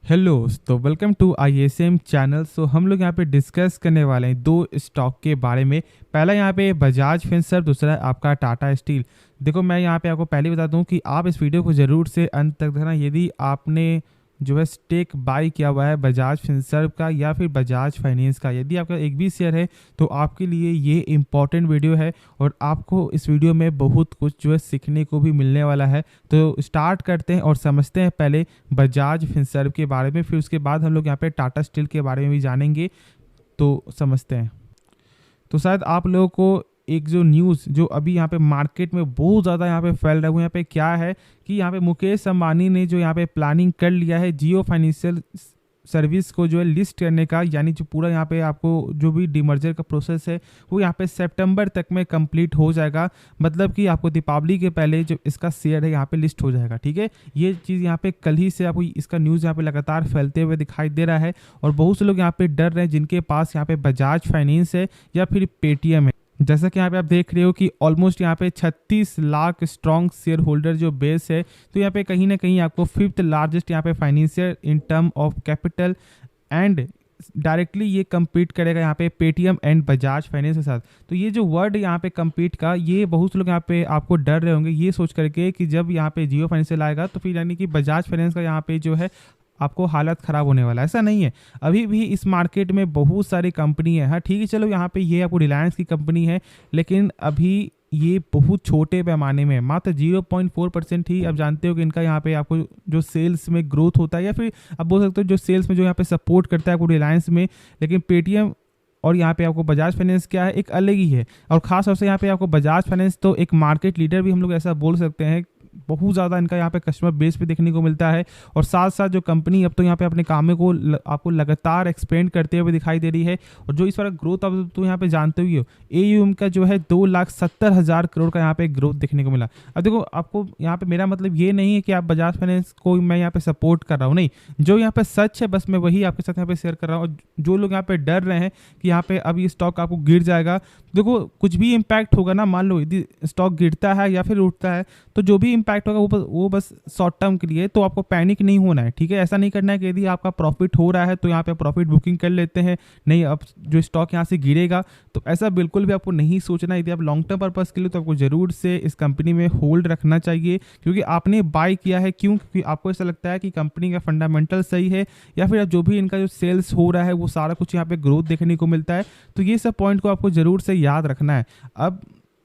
Hello तो welcome to ISM channel. हम लोग यहाँ पे डिस्कस करने वाले हैं दो स्टॉक के बारे में। पहला यहाँ पे बजाज फिनसर्व, दूसरा है आपका टाटा स्टील। देखो मैं यहाँ पे आपको पहले बता दूं कि आप इस वीडियो को ज़रूर से अंत तक देखना। यदि आपने जो है स्टेक बाई किया हुआ है बजाज फिनसर्व का या फिर बजाज फाइनेंस का, यदि आपका एक भी शेयर है तो आपके लिए ये इम्पॉर्टेंट वीडियो है और आपको इस वीडियो में बहुत कुछ जो है सीखने को भी मिलने वाला है। तो स्टार्ट करते हैं और समझते हैं पहले बजाज फिनसर्व के बारे में, फिर उसके बाद हम लोग यहाँ पे टाटा स्टील के बारे में भी जानेंगे। तो समझते हैं। तो शायद आप लोगों को एक जो न्यूज़ जो अभी यहाँ पे मार्केट में बहुत ज़्यादा यहाँ पे फैल रहा है वो यहाँ पे क्या है कि यहाँ पे मुकेश अंबानी ने जो यहाँ पे प्लानिंग कर लिया है जियो फाइनेंशियल सर्विस को जो है लिस्ट करने का, यानी जो पूरा यहाँ पे आपको जो भी डीमर्जर का प्रोसेस है वो यहाँ पे सितंबर तक में कंप्लीट हो जाएगा। मतलब कि आपको दीपावली के पहले जो इसका शेयर है यहाँ पे लिस्ट हो जाएगा। ठीक है, ये चीज़ यहाँ पे कल ही से आपको इसका न्यूज़ यहाँ पे लगातार फैलते हुए दिखाई दे रहा है और बहुत से लोग यहाँ पे डर रहे हैं जिनके पास यहाँ पे बजाज फाइनेंस है या फिर पेटीएम है। जैसा कि यहाँ पे आप देख रहे हो कि ऑलमोस्ट यहाँ पे 36 लाख स्ट्रॉन्ग शेयर होल्डर जो बेस है, तो यहाँ पे कहीं ना कहीं आपको फिफ्थ लार्जेस्ट यहाँ पे financial in term of capital and directly ये compete करेगा यहाँ पे पेटीएम एंड बजाज फाइनेंस के साथ। तो ये जो वर्ड यहाँ पे compete का, ये बहुत से लोग यहाँ पे आपको डर रहे होंगे ये सोच करके कि जब यहाँ पे जियो फाइनेंशियल आएगा तो फिर यानी कि बजाज फाइनेंस का यहाँ पे जो है आपको हालत ख़राब होने वाला है। ऐसा नहीं है, अभी भी इस मार्केट में बहुत सारी कंपनी है। हाँ ठीक है, चलो यहाँ पे ये आपको रिलायंस की कंपनी है, लेकिन अभी ये बहुत छोटे पैमाने में मात्र 0.4% ही। आप जानते हो कि इनका यहाँ पे आपको जो सेल्स में ग्रोथ होता है या फिर आप बोल सकते हो जो सेल्स में जो यहाँ पे सपोर्ट करता है आपको रिलायंस में, लेकिन पेटीएम और यहाँ पे आपको बजाज फाइनेंस क्या है एक अलग ही है। और ख़ास तौर से यहाँ पे आपको बजाज फाइनेंस तो एक मार्केट लीडर भी हम लोग ऐसा बोल सकते हैं। बहुत ज़्यादा इनका यहाँ पे कस्टमर बेस पे देखने को मिलता है और साथ साथ जो कंपनी अब तो यहाँ पे अपने कामों को आपको लगातार एक्सपेंड करते हुए दिखाई दे रही है। और जो इस बार ग्रोथ अब तो यहाँ पे जानते ही हो, AUM का जो है 2,70,000 करोड़ का यहाँ पे ग्रोथ देखने को मिला। अब देखो आपको यहाँ पे मेरा मतलब ये नहीं है कि आप बजाज फाइनेंस को मैं यहाँ पे सपोर्ट कर रहा हूँ, नहीं, जो यहाँ पे सच है बस मैं वही आपके साथ यहाँ पे शेयर कर रहा हूँ। और जो लोग यहाँ पे डर रहे हैं कि यहाँ पे अब ये स्टॉक आपको गिर जाएगा, देखो कुछ भी इम्पैक्ट होगा ना, मान लो यदि स्टॉक गिरता है या फिर उठता है तो जो भी इम्पैक्ट होगा वो बस शॉर्ट टर्म के लिए। तो आपको पैनिक नहीं होना है, ठीक है। ऐसा नहीं करना है कि यदि आपका प्रॉफिट हो रहा है तो यहाँ पे प्रॉफिट बुकिंग कर लेते हैं, नहीं अब जो स्टॉक यहाँ से गिरेगा, तो ऐसा बिल्कुल भी आपको नहीं सोचना। यदि आप लॉन्ग टर्म पर्पस के लिए तो आपको ज़रूर से इस कंपनी में होल्ड रखना चाहिए, क्योंकि आपने बाय किया है। क्यों? क्योंकि आपको ऐसा लगता है कि कंपनी का फंडामेंटल सही है या फिर जो भी इनका जो सेल्स हो रहा है वो सारा कुछ यहाँ पे ग्रोथ देखने को मिलता है। तो ये सब पॉइंट को आपको ज़रूर से याद रखना है। अब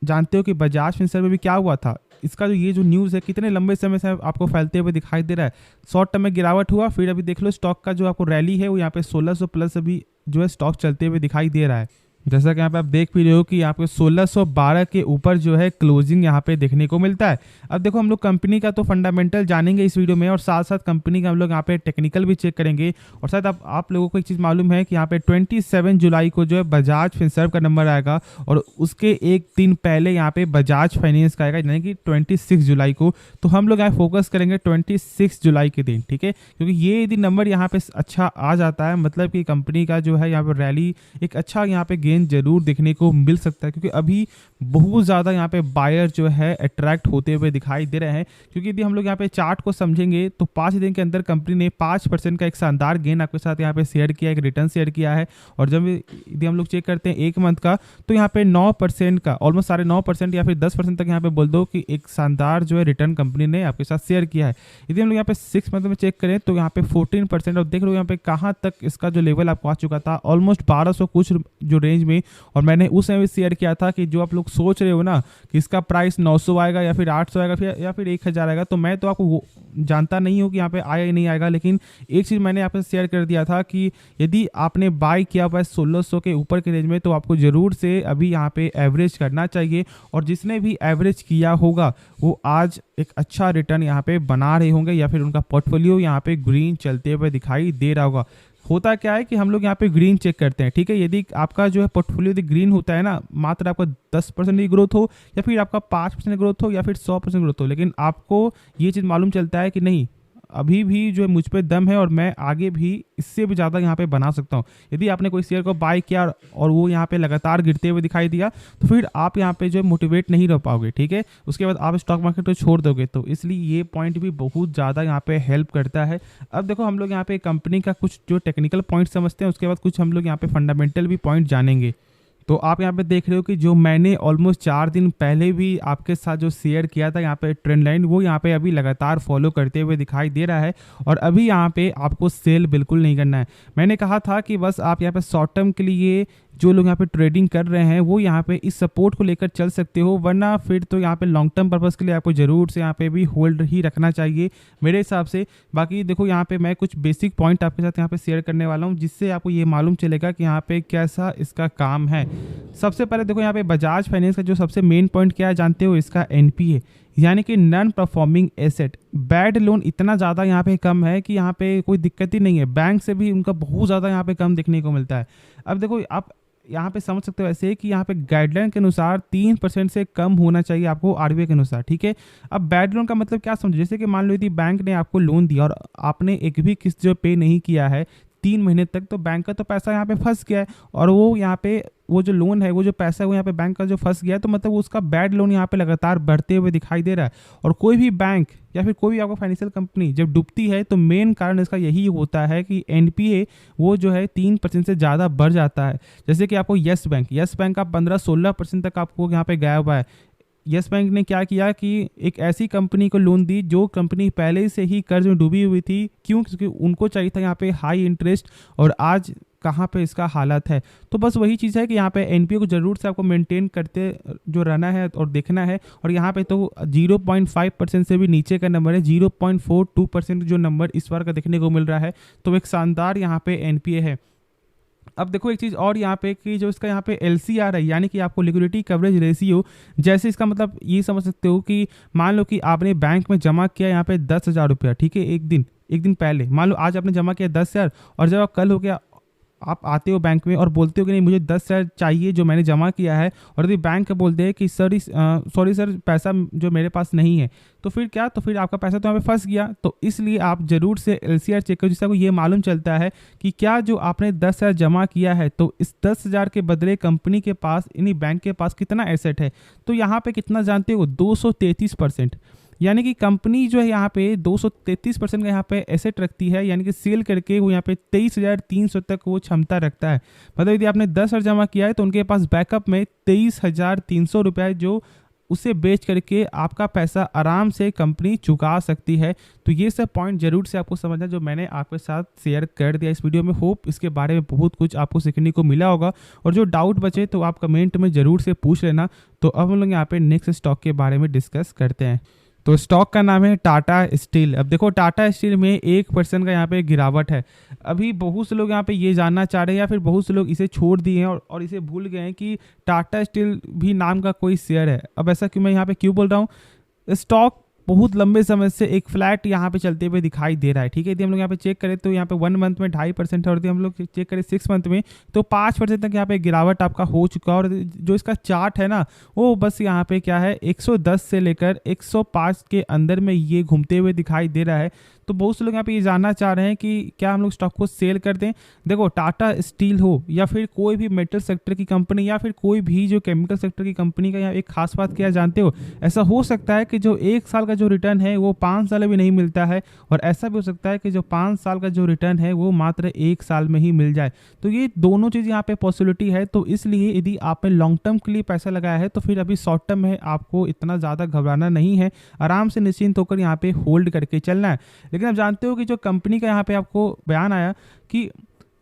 जानते हो कि बजाज फिनसर्व में भी क्या हुआ था, इसका जो ये जो न्यूज़ है कितने लंबे समय से आपको फैलते हुए दिखाई दे रहा है। शॉर्ट टर्म में गिरावट हुआ, फिर अभी देख लो स्टॉक का जो आपको रैली है वो यहाँ पे 1600 प्लस अभी जो है स्टॉक चलते हुए दिखाई दे रहा है। जैसा कि यहाँ पे आप देख भी रहे हो कि यहाँ पे 1612 के ऊपर जो है क्लोजिंग यहाँ पे देखने को मिलता है। अब देखो हम लोग कंपनी का तो फंडामेंटल जानेंगे इस वीडियो में और साथ साथ कंपनी का हम लोग यहाँ पे टेक्निकल भी चेक करेंगे। और शायद आप लोगों को एक चीज़ मालूम है कि यहाँ पे 27 जुलाई को जो है बजाज फिनसर्व का नंबर आएगा और उसके एक दिन पहले यहाँ पे बजाज फाइनेंस का आएगा, यानी कि 26 जुलाई को। तो हम लोग यहाँ फोकस करेंगे 26 जुलाई के दिन, ठीक है, क्योंकि ये यदि नंबर यहाँ पे अच्छा आ जाता है मतलब कि कंपनी का जो है यहाँ पे रैली एक अच्छा यहाँ पे जरूर देखने को मिल सकता है। क्योंकि अभी बहुत ज़्यादा यहाँ पे बायर जो है अट्रैक्ट होते हुए दिखाई दे रहे हैं। क्योंकि यदि हम लोग यहाँ पे चार्ट को समझेंगे तो 5 दिन के अंदर कंपनी ने 5% का एक शानदार गेन आपके साथ यहाँ पे शेयर किया, एक रिटर्न शेयर किया है। और जब यदि हम लोग चेक करते हैं एक मंथ का तो यहाँ पे 9% का ऑलमोस्ट 9.5% या फिर 10% तक यहाँ पे बोल दो कि एक शानदार जो है रिटर्न कंपनी ने आपके साथ शेयर किया है। यदि हम लोग यहाँ पे 6 मंथ में चेक करें तो यहाँ पे 14%। और देख लो यहाँ पे कहाँ तक इसका जो लेवल आपको आ चुका था, ऑलमोस्ट 1200 कुछ जो रेंज में। और मैंने उस समय भी शेयर किया था कि जो आप लोग सोच रहे हो ना कि इसका प्राइस 900 आएगा या फिर 800 आएगा या फिर 1000 आएगा, तो मैं तो आपको जानता नहीं हूँ कि यहाँ पे आया ही नहीं आएगा। लेकिन एक चीज़ मैंने आपसे शेयर कर दिया था कि यदि आपने बाय किया हुआ है 1600 के ऊपर के रेंज में तो आपको ज़रूर से अभी यहाँ पे एवरेज करना चाहिए। और जिसने भी एवरेज किया होगा वो आज एक अच्छा रिटर्न यहाँ पे बना रहे होंगे या फिर उनका पोर्टफोलियो यहाँ पे ग्रीन चलते हुए दिखाई दे रहा होगा। होता क्या है कि हम लोग यहाँ पे ग्रीन चेक करते हैं, ठीक है। यदि आपका जो है पोर्टफोलियो यदि ग्रीन होता है ना, मात्र आपका 10% की ग्रोथ हो या फिर आपका 5% ग्रोथ हो या फिर 100% ग्रोथ हो, लेकिन आपको ये चीज़ मालूम चलता है कि नहीं अभी भी जो है मुझ पे दम है और मैं आगे भी इससे भी ज़्यादा यहाँ पे बना सकता हूँ। यदि आपने कोई शेयर को बाय किया और वो यहाँ पे लगातार गिरते हुए दिखाई दिया तो फिर आप यहाँ पे जो है मोटिवेट नहीं रह पाओगे, ठीक है। उसके बाद आप स्टॉक मार्केट को छोड़ दोगे, तो इसलिए ये पॉइंट भी बहुत ज़्यादा यहाँ पे हेल्प करता है। अब देखो हम लोग यहाँ पे कंपनी का कुछ जो टेक्निकल पॉइंट समझते हैं, उसके बाद कुछ हम लोग यहाँ पे फंडामेंटल भी पॉइंट जानेंगे। तो आप यहाँ पे देख रहे हो कि जो मैंने ऑलमोस्ट 4 दिन पहले भी आपके साथ जो शेयर किया था यहाँ पे ट्रेंड लाइन, वो यहाँ पे अभी लगातार फॉलो करते हुए दिखाई दे रहा है। और अभी यहाँ पे आपको सेल बिल्कुल नहीं करना है। मैंने कहा था कि बस आप यहाँ पे शॉर्ट टर्म के लिए जो लोग यहाँ पे ट्रेडिंग कर रहे हैं वो यहाँ पे इस सपोर्ट को लेकर चल सकते हो, वरना फिर तो यहाँ पे लॉन्ग टर्म पर्पस के लिए आपको ज़रूर से यहाँ पे भी होल्ड ही रखना चाहिए मेरे हिसाब से। बाकी देखो यहाँ पे मैं कुछ बेसिक पॉइंट आपके साथ यहाँ पे शेयर करने वाला हूँ, जिससे आपको ये मालूम चलेगा कि यहाँ पे कैसा इसका काम है। सबसे पहले देखो यहाँ पे बजाज फाइनेंस का जो सबसे मेन पॉइंट क्या है जानते हो, इसका एनपीए यानी कि non performing asset. Bad loan इतना ज़्यादा यहाँ पे कम है कि यहाँ पे कोई दिक्कत ही नहीं है, बैंक से भी उनका बहुत ज़्यादा यहाँ पे कम देखने को मिलता है। अब देखो आप यहाँ पे समझ सकते हो ऐसे कि यहाँ पे गाइडलाइन के अनुसार 3% से कम होना चाहिए आपको आरबीआई के अनुसार, ठीक है। अब बैड लोन का मतलब क्या समझो, जैसे कि मान लो यदि बैंक ने आपको लोन दिया और आपने एक भी किस्त जो पे नहीं किया है 3 महीने तक, तो बैंक का तो पैसा यहाँ पे फंस गया है और वो यहाँ पे वो जो लोन है, वो जो पैसा है वो यहाँ पे बैंक का जो फंस गया है, तो मतलब उसका बैड लोन यहाँ पे लगातार बढ़ते हुए दिखाई दे रहा है। और कोई भी बैंक या फिर कोई भी आपको फाइनेंशियल कंपनी जब डूबती है तो मेन कारण इसका यही होता है कि एनपीए वो जो है 3% से ज़्यादा बढ़ जाता है। जैसे कि आपको यस बैंक का 15-16% तक आपको यहाँ पे गया हुआ है। यस बैंक ने क्या किया कि एक ऐसी कंपनी को लोन दी जो कंपनी पहले से ही कर्ज में डूबी हुई थी। क्यों? क्योंकि उनको चाहिए था यहाँ पे हाई इंटरेस्ट, और आज कहाँ पे इसका हालत है। तो बस वही चीज़ है कि यहाँ पे एनपीए को ज़रूर से आपको मेंटेन करते जो रहना है और देखना है। और यहाँ पे तो 0.5% से भी नीचे का नंबर है, 0.42% जो नंबर इस बार का देखने को मिल रहा है। तो एक शानदार यहाँ पे एनपीए है। अब देखो एक चीज़ और यहाँ पे कि जो इसका यहाँ पे एलसीआर है यानी कि आपको लिक्विडिटी कवरेज रेशियो, जैसे इसका मतलब ये समझ सकते हो कि मान लो कि आपने बैंक में जमा किया यहाँ पे 10,000 रुपया, ठीक है, एक दिन पहले। मान लो आज आपने जमा किया 10,000 और जब आप कल हो गया आप आते हो बैंक में और बोलते हो कि नहीं मुझे 10,000 चाहिए जो मैंने जमा किया है, और यदि बैंक बोलते हैं कि सॉरी सर पैसा जो मेरे पास नहीं है, तो फिर क्या, तो फिर आपका पैसा तो यहाँ पे फंस गया। तो इसलिए आप जरूर से एलसीआर चेक करो, जिससे आपको ये मालूम चलता है कि क्या जो आपने 10,000 जमा किया है तो इस 10,000 के बदले कंपनी के पास यानी बैंक के पास कितना एसेट है। तो यहाँ पे कितना जानते हो, 233%। यानी कि कंपनी जो है यहाँ पे 233% का यहाँ पे एसेट रखती है, यानी कि सेल करके वो यहाँ पे 23,300 तक वो क्षमता रखता है। मतलब यदि आपने 10,000 जमा किया है तो उनके पास बैकअप में 23,300 रुपये जो उसे बेच करके आपका पैसा आराम से कंपनी चुका सकती है। तो ये सब पॉइंट जरूर से आपको समझना जो मैंने आपके साथ शेयर कर दिया इस वीडियो में। होप इसके बारे में बहुत कुछ आपको सीखने को मिला होगा, और जो डाउट बचे तो आप कमेंट में ज़रूर से पूछ लेना। तो अब हम लोग यहाँ पे नेक्स्ट स्टॉक के बारे में डिस्कस करते हैं। तो स्टॉक का नाम है टाटा स्टील। अब देखो टाटा स्टील में 1% का यहाँ पे गिरावट है। अभी बहुत से लोग यहाँ पे ये जानना चाह रहे हैं या फिर बहुत से लोग इसे छोड़ दिए हैं और इसे भूल गए हैं कि टाटा स्टील भी नाम का कोई शेयर है। अब ऐसा क्यों, मैं यहाँ पे क्यों बोल रहा हूँ, स्टॉक बहुत लंबे समय से एक फ्लैट यहाँ पे चलते हुए दिखाई दे रहा है, ठीक है। यदि हम लोग यहाँ पे चेक करें तो यहाँ पे 1 मंथ में 2.5% है, और यदि हम लोग चेक करें 6 मंथ में तो 5% तक यहाँ पे गिरावट आपका हो चुका है। और जो इसका चार्ट है ना, वो बस यहाँ पे क्या है 110 से लेकर 105 के अंदर में ये घूमते हुए दिखाई दे रहा है। तो बहुत से लोग यहाँ पे ये जानना चाह रहे हैं कि क्या हम लोग स्टॉक को सेल कर दें। देखो टाटा स्टील हो या फिर कोई भी मेटल सेक्टर की कंपनी या फिर कोई भी जो केमिकल सेक्टर की कंपनी का यहाँ एक खास बात क्या जानते हो, ऐसा हो सकता है कि जो 1 साल का जो रिटर्न है वो 5 साल में नहीं मिलता है, और ऐसा भी हो सकता है कि जो 5 साल का जो रिटर्न है वो मात्र 1 साल में ही मिल जाए। तो ये दोनों चीज़ यहाँ पे पॉसिबिलिटी है। तो इसलिए यदि आपने लॉन्ग टर्म के लिए पैसा लगाया है तो फिर अभी शॉर्ट टर्म में आपको इतना ज़्यादा घबराना नहीं है, आराम से निश्चिंत होकर यहाँ पे होल्ड करके चलना है। लेकिन आप जानते हो कि जो कंपनी का यहाँ पे आपको बयान आया कि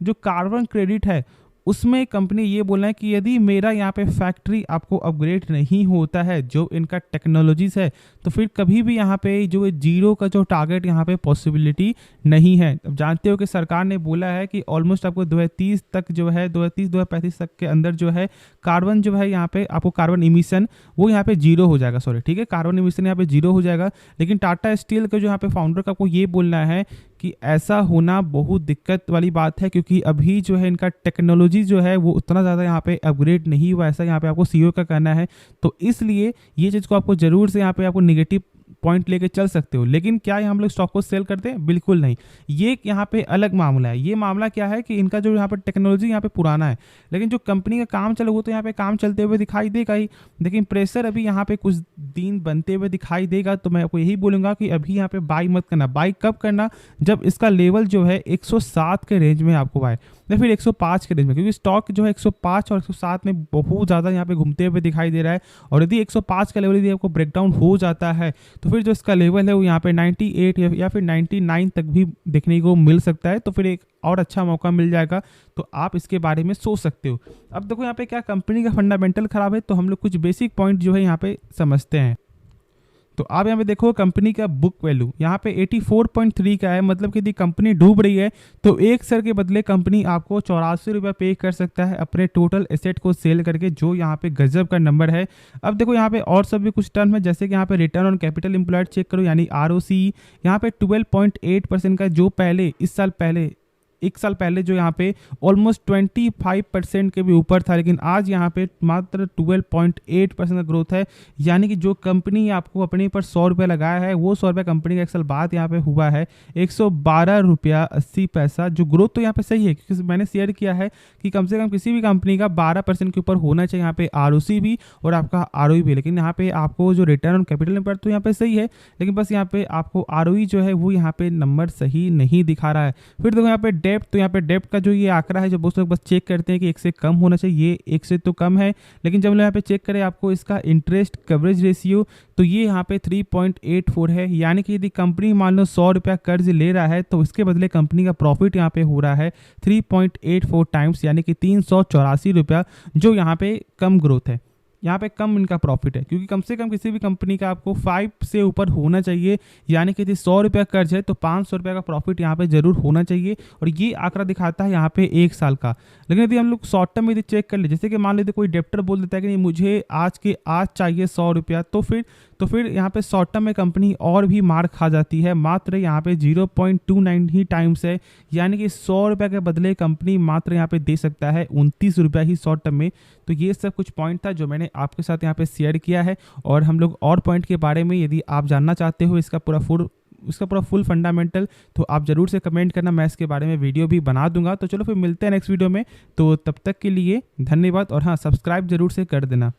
जो कार्बन क्रेडिट है उसमें कंपनी ये बोल रहा है कि यदि मेरा यहाँ पे फैक्ट्री आपको अपग्रेड नहीं होता है जो इनका टेक्नोलॉजीज है, तो फिर कभी भी यहाँ पे जो जीरो का जो टारगेट यहाँ पे पॉसिबिलिटी नहीं है। अब जानते हो कि सरकार ने बोला है कि ऑलमोस्ट आपको 2030 तक जो है 2035 तक के अंदर जो है कार्बन जो है यहाँ पे आपको कार्बन इमिशन वो यहाँ पे जीरो हो जाएगा, सॉरी ठीक है, कार्बन इमिशन यहाँ पे जीरो हो जाएगा। लेकिन टाटा स्टील का जो यहाँ पे फाउंडर का आपको ये बोलना है कि ऐसा होना बहुत दिक्कत वाली बात है, क्योंकि अभी जो है इनका टेक्नोलॉजी जो है वो उतना ज़्यादा यहाँ पे अपग्रेड नहीं हुआ, ऐसा यहाँ पे आपको सीईओ का कहना है। तो इसलिए ये चीज़ को आपको ज़रूर से यहाँ पे आपको निगेटिव पॉइंट लेके चल सकते हो। लेकिन क्या हम लोग स्टॉक को सेल करते हैं? बिल्कुल नहीं। ये यहाँ पे अलग मामला है। ये मामला क्या है कि इनका जो यहाँ पर टेक्नोलॉजी यहाँ पे पुराना है, लेकिन जो कंपनी का काम चले वो तो यहाँ पे काम चलते हुए दिखाई देगा ही। लेकिन प्रेशर अभी यहाँ पे कुछ दिन बनते हुए दिखाई देगा, तो मैं आपको यही बोलूँगा कि अभी यहाँ पे बाई मत करना। बाई कब करना? जब इसका लेवल जो है 107 के रेंज में आपको बाय, या फिर 105 के रेंज में, क्योंकि स्टॉक जो है 105 और 107 में बहुत ज़्यादा यहाँ पे घूमते हुए दिखाई दे रहा है। और यदि 105 का लेवल यदि आपको ब्रेकडाउन हो जाता है तो फिर जो इसका लेवल है वो यहाँ पे 98 या फिर 99 तक भी देखने को मिल सकता है। तो फिर एक और अच्छा मौका मिल जाएगा, तो आप इसके बारे में सोच सकते हो। अब देखो यहाँ पे क्या कंपनी का फंडामेंटल खराब है, तो हम लोग कुछ बेसिक पॉइंट जो है यहाँ पे समझते हैं। तो आप यहाँ पे देखो कंपनी का बुक वैल्यू यहाँ पे 84.3 का है। मतलब कि यदि कंपनी डूब रही है तो एक शेयर के बदले कंपनी आपको 84 रुपये पे कर सकता है अपने टोटल एसेट को सेल करके, जो यहाँ पे गजब का नंबर है। अब देखो यहाँ पे और सब भी कुछ टर्म है, जैसे कि यहाँ पे return on capital employed check करो, यानी ROCE यहाँ पे 12.8% का, जो पहले इस साल पहले एक साल पहले जो यहाँ पे ऑलमोस्ट 25% के भी ऊपर था, लेकिन आज यहाँ पे मात्र 12.8% का ग्रोथ है। यानी कि जो कंपनी आपको अपने पर 100 रुपये लगाया है वो 100 रुपये कंपनी का एक साल बाद यहाँ पे हुआ है 112 रुपया 80 पैसा। जो ग्रोथ तो यहाँ पे सही है, क्योंकि मैंने शेयर किया है कि कम से कम किसी भी कंपनी का 12% के ऊपर होना चाहिए यहाँ पे ROC भी और आपका ROE भी। लेकिन यहाँ पे आपको जो रिटर्न ऑन कैपिटल एम्प्लॉयड तो यहाँ पे सही है, लेकिन बस यहाँ पे आपको ROE जो है वो यहाँ पे नंबर सही नहीं दिखा रहा है। फिर देखो यहाँ पे डेप्ट, तो यहाँ पे डेप्ट का जो ये आंकड़ा है, जो बहुत लोग बस चेक करते हैं कि 1 से कम होना चाहिए, ये 1 से तो कम है। लेकिन जब हम यहाँ पे चेक करें आपको इसका इंटरेस्ट कवरेज रेशियो, तो ये यहाँ पे 3.84 है। यानी कि यदि कंपनी मान लो 100 रुपया कर्ज ले रहा है तो इसके बदले कंपनी का प्रॉफिट यहाँ पे हो रहा है 3.84 टाइम्स, यानी कि 384 रुपया, जो यहाँ पे कम ग्रोथ है। यहाँ पे कम इनका प्रॉफिट है, क्योंकि कम से कम किसी भी कंपनी का आपको 5 से ऊपर होना चाहिए। यानी कि यदि 100 रुपया कर्ज है तो 500 रुपया का प्रॉफिट यहाँ पे जरूर होना चाहिए, और ये आंकड़ा दिखाता है यहाँ पे एक साल का। लेकिन यदि हम लोग शॉर्ट टर्म में यदि चेक कर ले, जैसे कि मान लेते कोई डेप्टर बोल देता है कि नहीं मुझे आज के आज चाहिए 100 रुपया, तो फिर यहाँ पे शॉर्ट टर्म में कंपनी और भी मार खा जाती है। मात्र यहाँ पे 0.29 ही टाइम्स है, यानी कि 100 रुपये के बदले कंपनी मात्र यहाँ पे दे सकता है 29 रुपया ही शॉर्ट टर्म में। तो ये सब कुछ पॉइंट था जो मैंने आपके साथ यहाँ पे शेयर किया है। और हम लोग और पॉइंट के बारे में यदि आप जानना चाहते हो इसका पूरा फुल फंडामेंटल, तो आप जरूर से कमेंट करना, मैं इसके बारे में वीडियो भी बना दूंगा। तो चलो फिर मिलते हैं नेक्स्ट वीडियो में, तो तब तक के लिए धन्यवाद। और हाँ, सब्सक्राइब जरूर से कर देना।